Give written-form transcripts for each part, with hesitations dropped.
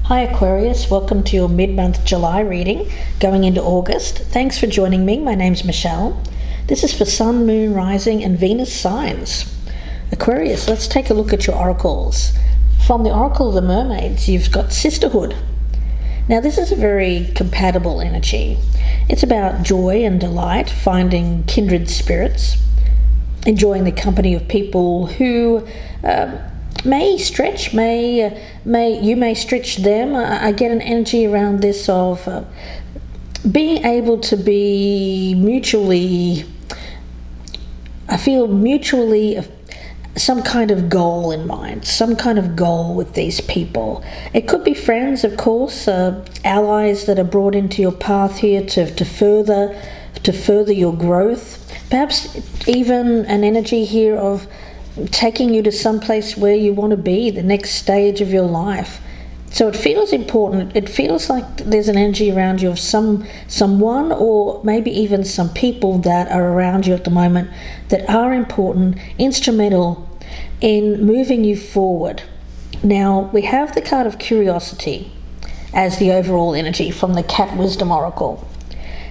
Hi Aquarius, welcome to your mid-month July reading going into August. Thanks for joining me. My name's Michelle. This is for Sun, Moon, Rising and Venus signs. Aquarius, let's take a look at your oracles. From the Oracle of the Mermaids, you've got Sisterhood. Now this is a very compatible energy. It's about joy and delight, finding kindred spirits, enjoying the company of people who may stretch, you may stretch them. I get an energy around this of being able to be mutually, I feel mutually some kind of goal in mind, some kind of goal with these people. It could be friends, of course, allies that are brought into your path here to further your growth. Perhaps even an energy here of taking you to some place where you want to be, the next stage of your life. So it feels important. It feels like there's an energy around you of someone or maybe even some people that are around you at the moment that are important, instrumental in moving you forward. Now we have the card of Curiosity as the overall energy from the Cat Wisdom Oracle.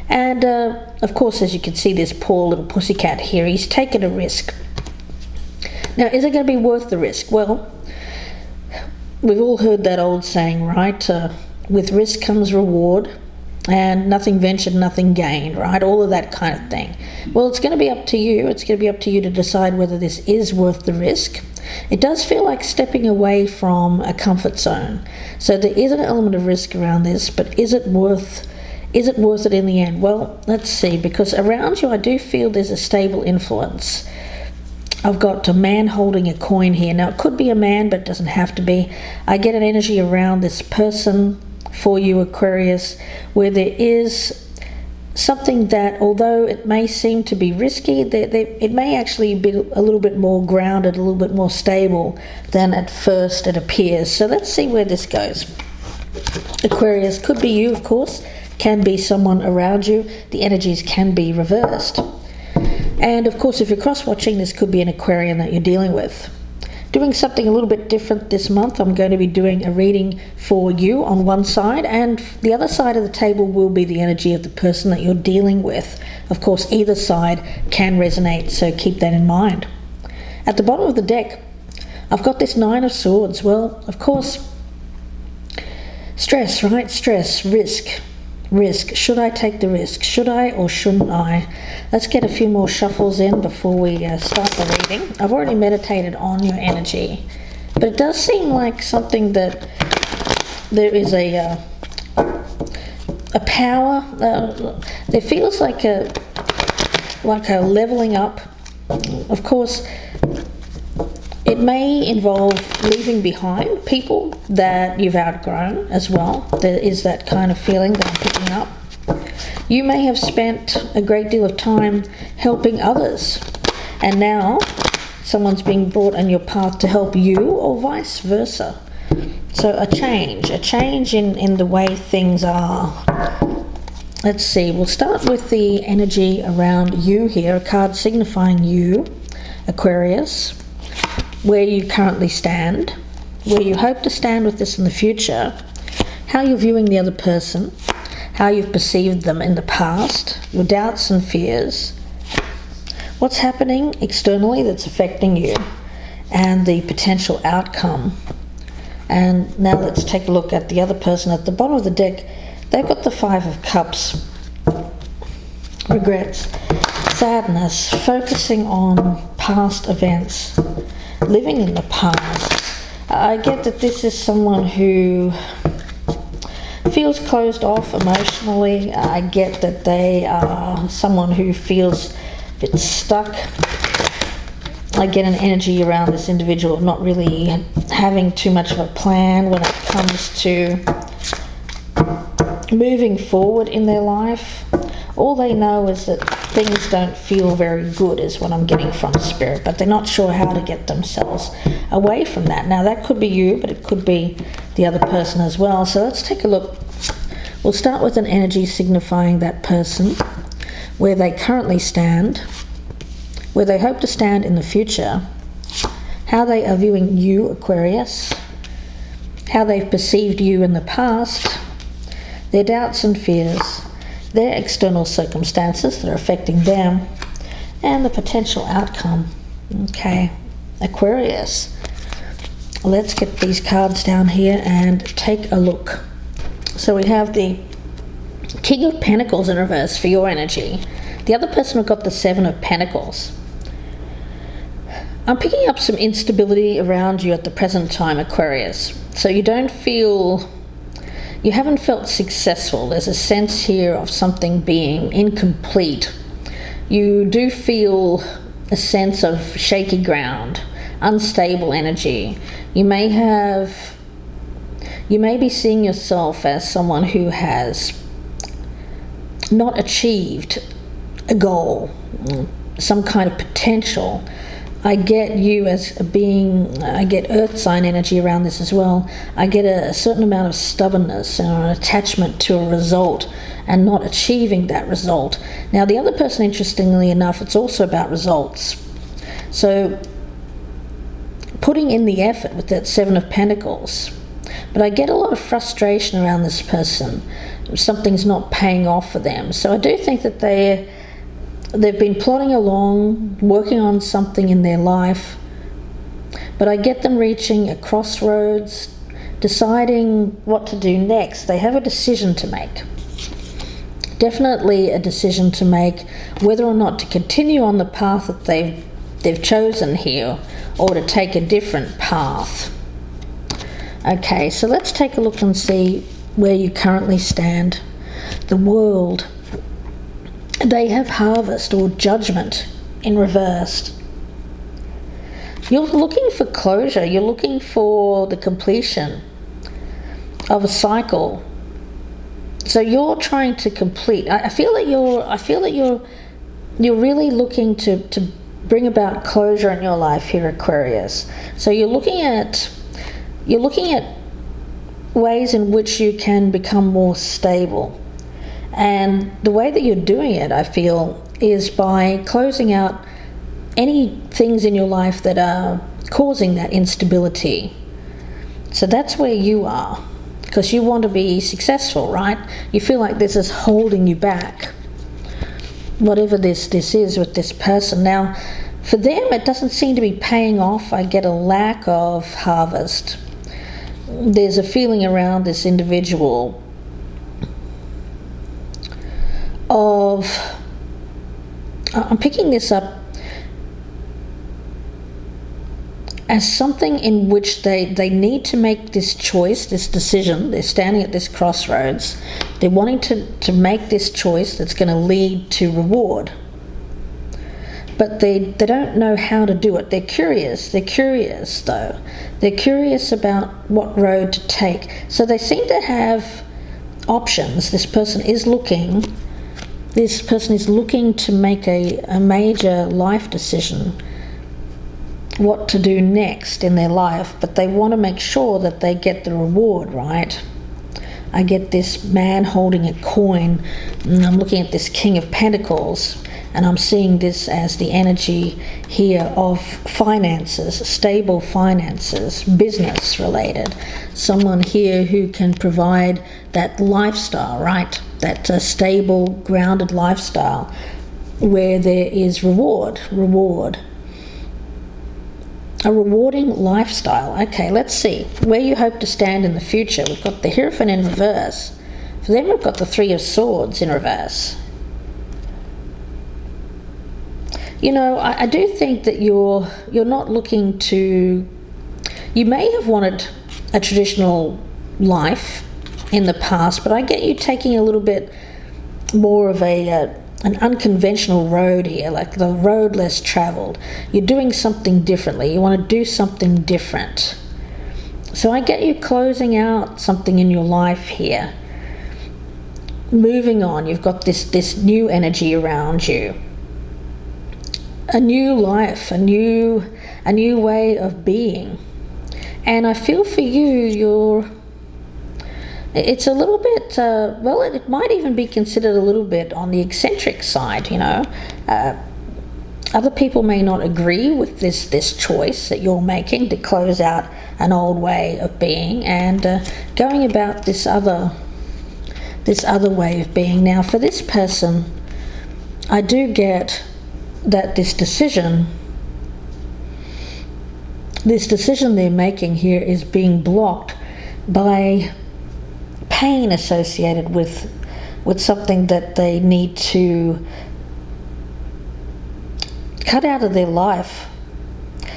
And of course, as you can see, this poor little pussycat here, he's taken a risk. Now, is it going to be worth the risk? Well, we've all heard that old saying, right? With risk comes reward, and nothing ventured, nothing gained, right? All of that kind of thing. Well, it's going to be up to you. It's going to be up to you to decide whether this is worth the risk. It does feel like stepping away from a comfort zone. So there is an element of risk around this, but is it worth it in the end? Well, let's see, because around you I do feel there's a stable influence. I've got a man holding a coin here. Now, it could be a man, but it doesn't have to be. I get an energy around this person for you, Aquarius, where there is something that, although it may seem to be risky, it may actually be a little bit more grounded, a little bit more stable than at first it appears. So let's see where this goes. Aquarius, could be you, of course, can be someone around you. The energies can be reversed. And of course, if you're cross-watching, this could be an Aquarian that you're dealing with. Doing something a little bit different this month, I'm going to be doing a reading for you on one side, and the other side of the table will be the energy of the person that you're dealing with. Of course, either side can resonate, so keep that in mind. At the bottom of the deck, I've got this Nine of Swords. Well, of course, stress, right? Stress, risk. Should I take the risk? Should I or shouldn't I? Let's get a few more shuffles in before we start the reading. I've already meditated on your energy, but it does seem like something that there is a power. There feels like a leveling up. Of course, it may involve leaving behind people that you've outgrown as well. There is that kind of feeling that I'm picking up. You may have spent a great deal of time helping others, and now someone's being brought on your path to help you, or vice versa. So a change in the way things are. Let's see, we'll start with the energy around you here, a card signifying you, Aquarius. Where you currently stand, where you hope to stand with this in the future, how you're viewing the other person, how you've perceived them in the past, your doubts and fears, what's happening externally that's affecting you, and the potential outcome. And now let's take a look at the other person. At the bottom of the deck, they've got the Five of Cups. Regrets, sadness, focusing on past events, living in the past. I get that this is someone who feels closed off emotionally. I get that they are someone who feels a bit stuck. I get an energy around this individual of not really having too much of a plan when it comes to moving forward in their life. All they know is that things don't feel very good is what I'm getting from Spirit, but they're not sure how to get themselves away from that. Now that could be you, but it could be the other person as well. So let's take a look. We'll start with an energy signifying that person, where they currently stand, where they hope to stand in the future, how they are viewing you, Aquarius, how they've perceived you in the past, their doubts and fears, their external circumstances that are affecting them, and the potential outcome. Okay, Aquarius. Let's get these cards down here and take a look. So we have the King of Pentacles in reverse for your energy. The other person have got the Seven of Pentacles. I'm picking up some instability around you at the present time, Aquarius. So you haven't felt successful. There's a sense here of something being incomplete. You do feel a sense of shaky ground, unstable energy. You may be seeing yourself as someone who has not achieved a goal, some kind of potential. I get you as a being, I get earth sign energy around this as well. I get a certain amount of stubbornness and an attachment to a result and not achieving that result. Now the other person, interestingly enough, it's also about results. So putting in the effort with that Seven of Pentacles. But I get a lot of frustration around this person. Something's not paying off for them. So I do think that they've been plodding along, working on something in their life, but I get them reaching a crossroads, deciding what to do next. They have a decision to make. Definitely a decision to make whether or not to continue on the path that they've chosen here, or to take a different path. Okay, so let's take a look and see where you currently stand. The World. They have Harvest or Judgment in reverse. You're looking for closure. You're looking for the completion of a cycle. So you're trying to complete. I feel that you're really looking to bring about closure in your life here, Aquarius. So you're looking at ways in which you can become more stable. And the way that you're doing it, I feel, is by closing out any things in your life that are causing that instability. So that's where you are, because you want to be successful, right? You feel like this is holding you back, whatever this is with this person. Now, for them, it doesn't seem to be paying off. I get a lack of harvest. There's a feeling around this individual of, I'm picking this up as something in which they need to make this choice, this decision. They're standing at this crossroads. They're wanting to make this choice that's going to lead to reward. But they don't know how to do it. They're curious though. They're curious about what road to take. So they seem to have options. This person is looking to make a major life decision, what to do next in their life, but they want to make sure that they get the reward, right? I get this man holding a coin, and I'm looking at this King of Pentacles, and I'm seeing this as the energy here of finances, stable finances, business related. Someone here who can provide that lifestyle, right? That stable, grounded lifestyle where there is reward. A rewarding lifestyle. Okay, let's see where you hope to stand in the future. We've got the Hierophant in reverse. For them, we've got the Three of Swords in reverse. You know, I do think that you're not looking to. You may have wanted a traditional life in the past, but I get you taking a little bit more of an unconventional road here, like the road less traveled. You're doing something differently. You want to do something different. So I get you closing out something in your life here. Moving on, you've got this new energy around you. A new life, a new way of being. And I feel for you, it's a little bit, well, it might even be considered a little bit on the eccentric side, you know. Other people may not agree with this choice that you're making to close out an old way of being and going about this other way of being. Now, for this person, I do get that this decision they're making here is being blocked by pain associated with something that they need to cut out of their life.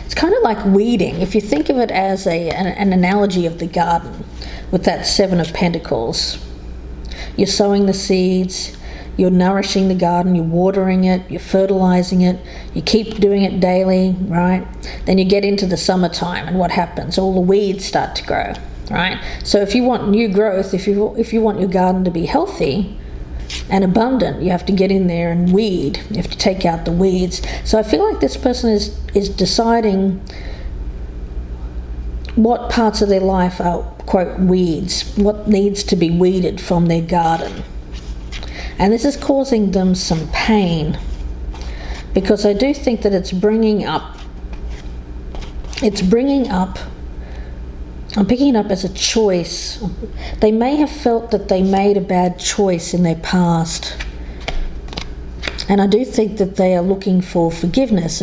It's kind of like weeding. If you think of it as an analogy of the garden with that Seven of Pentacles, you're sowing the seeds, you're nourishing the garden, you're watering it, you're fertilizing it, you keep doing it daily, right? Then you get into the summertime, and what happens? All the weeds start to grow, right? So if you want new growth, if you want your garden to be healthy and abundant, you have to get in there and weed. You have to take out the weeds. So I feel like this person is deciding what parts of their life are, quote, weeds, what needs to be weeded from their garden. And this is causing them some pain, because I do think that it's bringing up, I'm picking it up as a choice. They may have felt that they made a bad choice in their past. And I do think that they are looking for forgiveness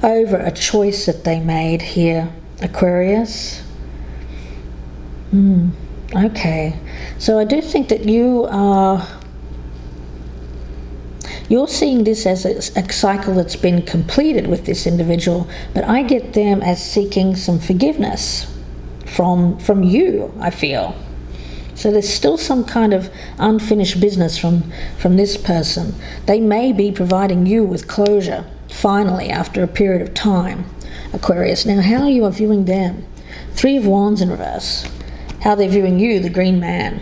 over a choice that they made here, Aquarius. Okay. So I do think that you're seeing this as a cycle that's been completed with this individual, but I get them as seeking some forgiveness from you, I feel. So there's still some kind of unfinished business from this person. They may be providing you with closure, finally, after a period of time, Aquarius. Now, how you are viewing them? Three of Wands in reverse. How they're viewing you, the Green Man.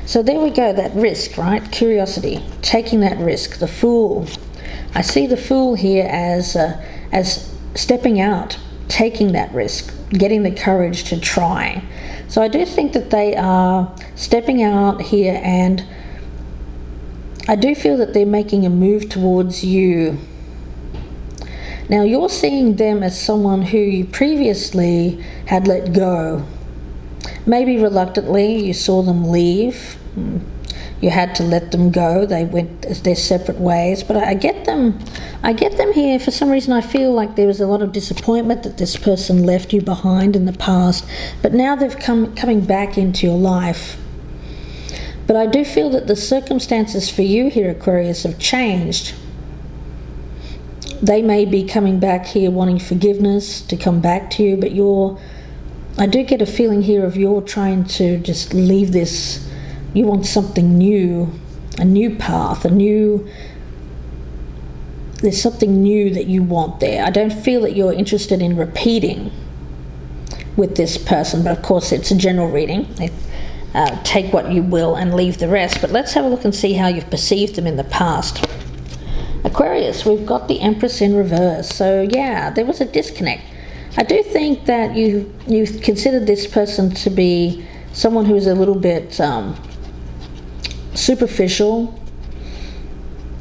So there we go, that risk, right? Curiosity, taking that risk. The Fool. I see the Fool here as stepping out, taking that risk, getting the courage to try. So I do think that they are stepping out here, and I do feel that they're making a move towards you. Now, you're seeing them as someone who you previously had let go. Maybe reluctantly, you saw them leave. You had to let them go. They went their separate ways. But I get them here. For some reason, I feel like there was a lot of disappointment that this person left you behind in the past. But now they've coming back into your life. But I do feel that the circumstances for you here, Aquarius, have changed. They may be coming back here wanting forgiveness to come back to you, but I do get a feeling here of you're trying to just leave this. You want something new, a new path, there's something new that you want there. I don't feel that you're interested in repeating with this person, but of course it's a general reading. Take what you will and leave the rest. But let's have a look and see how you've perceived them in the past. Aquarius, we've got the Empress in reverse. So yeah, there was a disconnect. I do think that you considered this person to be someone who's a little bit superficial.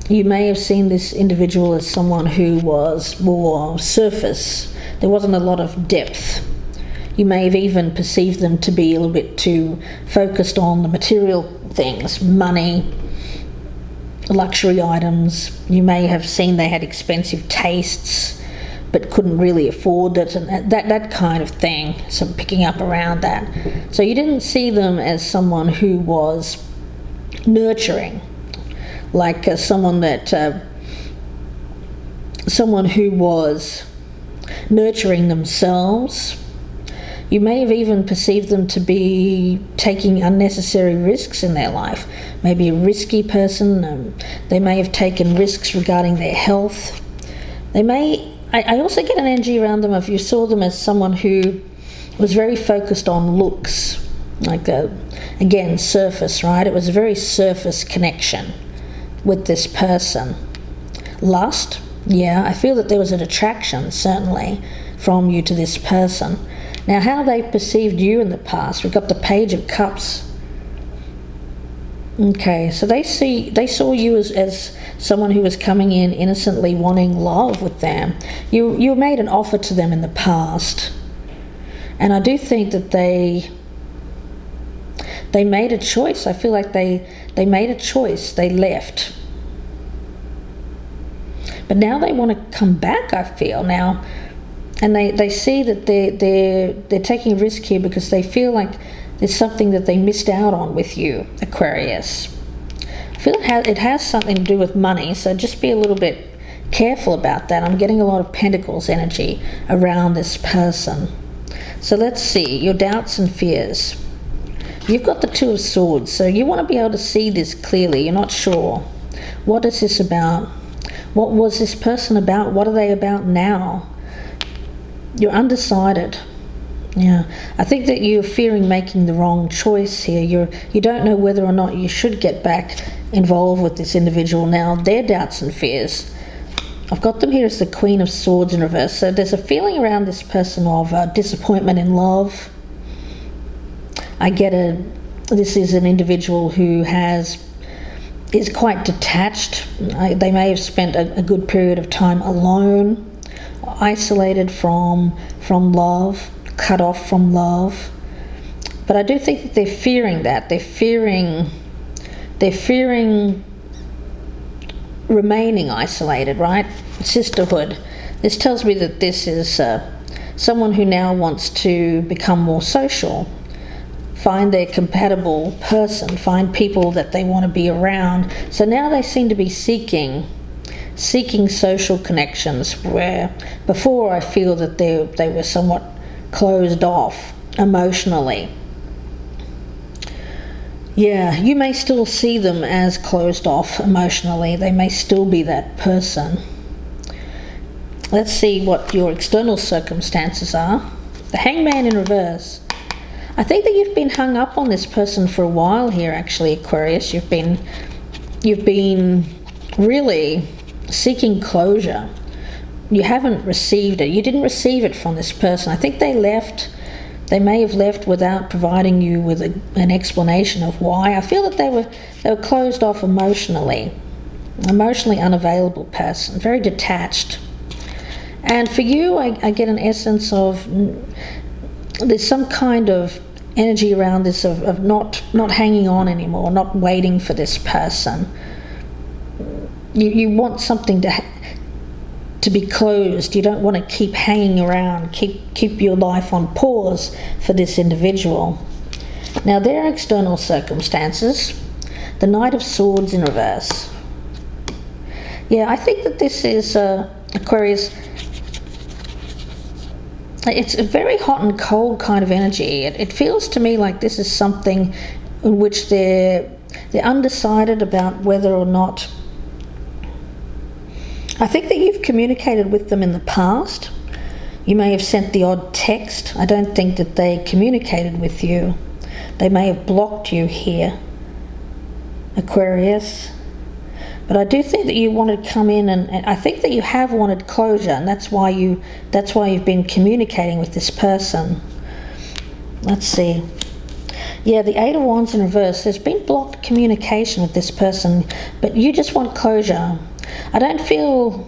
You may have seen this individual as someone who was more surface. There wasn't a lot of depth. You may have even perceived them to be a little bit too focused on the material things, money, luxury items. You may have seen they had expensive tastes but couldn't really afford it, and that kind of thing. So picking up around that. So you didn't see them as someone who was nurturing, like someone who was nurturing themselves. You may have even perceived them to be taking unnecessary risks in their life. Maybe a risky person. They may have taken risks regarding their health. I also get an energy around them if you saw them as someone who was very focused on looks, like again, surface, right? It was a very surface connection with this person. Lust, yeah, I feel that there was an attraction, certainly, from you to this person. Now, how they perceived you in the past, we've got the Page of Cups. Okay, so they saw you as someone who was coming in innocently wanting love with them. You made an offer to them in the past, and I do think that they made a choice. I feel like they made a choice. They left, but now they want to come back. I feel now, and they see that they're taking a risk here because they feel like there's something that they missed out on with you, Aquarius. I feel it has something to do with money, so just be a little bit careful about that. I'm getting a lot of Pentacles energy around this person. So let's see, your doubts and fears. You've got the Two of Swords, so you want to be able to see this clearly. You're not sure. What is this about? What was this person about? What are they about now? You're undecided. Yeah, I think that you're fearing making the wrong choice here. You don't know whether or not you should get back involved with this individual now. Their doubts and fears. I've got them here as the Queen of Swords in reverse. So there's a feeling around this person of disappointment in love. I get this is an individual who is quite detached. They may have spent a good period of time alone, isolated from love, cut off from love. But I do think that they're fearing that. They're fearing remaining isolated, right? Sisterhood. This tells me that this is someone who now wants to become more social, find their compatible person, find people that they want to be around. So now they seem to be seeking social connections, where before I feel that they were somewhat closed off emotionally. Yeah, you may still see them as closed off emotionally. They may still be that person. Let's see what your external circumstances are. The Hangman in reverse. I think that you've been hung up on this person for a while here, actually, Aquarius. You've been really seeking closure. You haven't received it. You didn't receive it from this person. I think they left. They may have left without providing you with an explanation of why. I feel that they were closed off emotionally unavailable person, very detached. And for you, I get an essence of there's some kind of energy around this of not hanging on anymore, not waiting for this person. You want something to be closed. You don't want to keep hanging around, keep your life on pause for this individual. Now, their external circumstances, the Knight of Swords in reverse. Yeah, I think that this is Aquarius. It's a very hot and cold kind of energy. It feels to me like this is something in which they're undecided about whether or not. I think that you've communicated with them in the past. You may have sent the odd text. I don't think that they communicated with you. They may have blocked you here, Aquarius. But I do think that you wanted to come in, and I think that you have wanted closure, and that's why you've been communicating with this person. Let's see. Yeah, the Eight of Wands in reverse. There's been blocked communication with this person, but you just want closure. I don't feel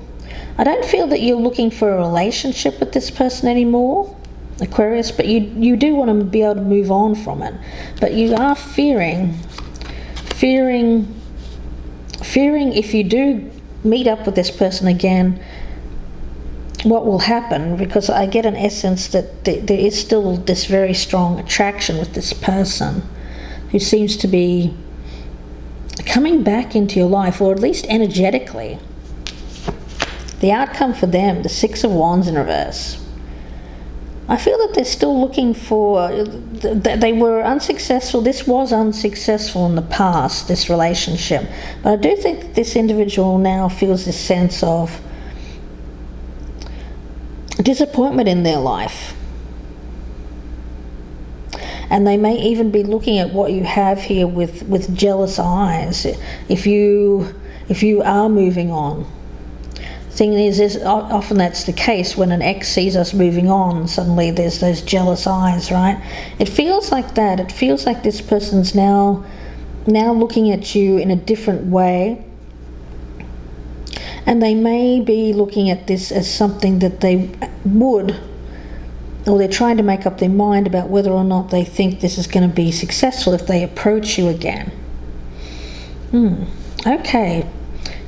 that you're looking for a relationship with this person anymore, Aquarius, but you do want to be able to move on from it. But you are fearing if you do meet up with this person again, what will happen, because I get an essence that there is still this very strong attraction with this person who seems to be coming back into your life, or at least energetically. The outcome for them, the Six of Wands in reverse. I feel that they're still looking for, they were unsuccessful. This was unsuccessful in the past, this relationship. But I do think that this individual now feels this sense of disappointment in their life. And they may even be looking at what you have here with jealous eyes. If you are moving on. Thing is often that's the case when an ex sees us moving on. Suddenly there's those jealous eyes, right? It feels like that. It feels like this person's now now looking at you in a different way, and they may be looking at this as something that they would, or they're trying to make up their mind about whether or not they think this is going to be successful if they approach you again. Okay.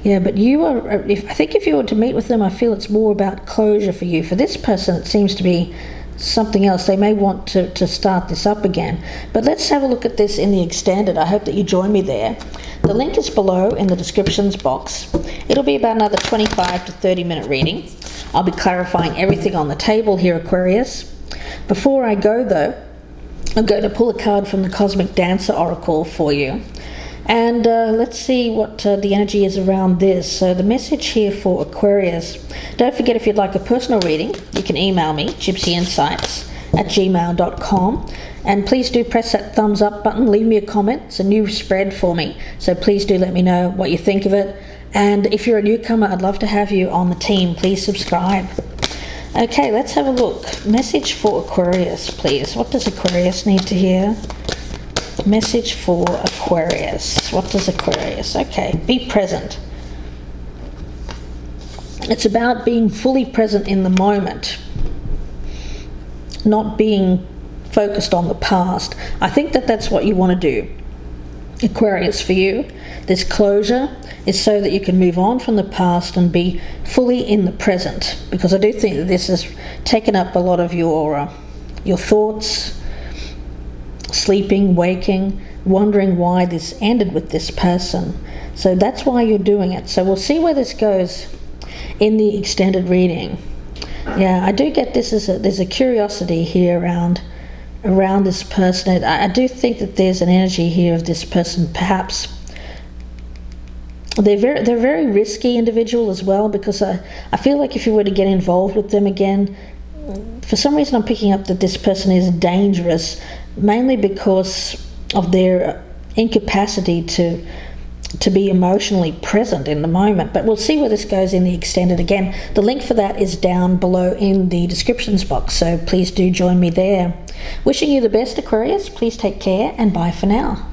Yeah, but you are, I think if you were to meet with them, I feel it's more about closure for you. For this person, it seems to be something else. They may want to start this up again. But let's have a look at this in the extended. I hope that you join me there. The link is below in the descriptions box. It'll be about another 25 to 30 minute reading. I'll be clarifying everything on the table here, Aquarius. Before I go, though, I'm going to pull a card from the Cosmic Dancer Oracle for you. And let's see what the energy is around this. So the message here for Aquarius. Don't forget, if you'd like a personal reading, you can email me, gypsyinsights@gmail.com. And please do press that thumbs up button. Leave me a comment. It's a new spread for me. So please do let me know what you think of it. And if you're a newcomer, I'd love to have you on the team. Please subscribe. Okay, let's have a look. Message for Aquarius, please. What does Aquarius need to hear? Message for Aquarius. What does Aquarius? Okay, be present. It's about being fully present in the moment, not being focused on the past. I think that that's what you want to do, Aquarius, for you. This closure is so that you can move on from the past and be fully in the present, because I do think that this has taken up a lot of your thoughts, sleeping, waking, wondering why this ended with this person. So that's why you're doing it. So we'll see where this goes in the extended reading. Yeah, I do get this as there's a curiosity here around this person. I do think that there's an energy here of this person. Perhaps they're very risky individual as well, because I feel like if you were to get involved with them again, for some reason I'm picking up that this person is dangerous, mainly because of their incapacity to be emotionally present in the moment. But we'll see where this goes in the extended. Again, the link for that is down below in the descriptions box, so please do join me there. Wishing you the best, Aquarius. Please take care, and bye for now.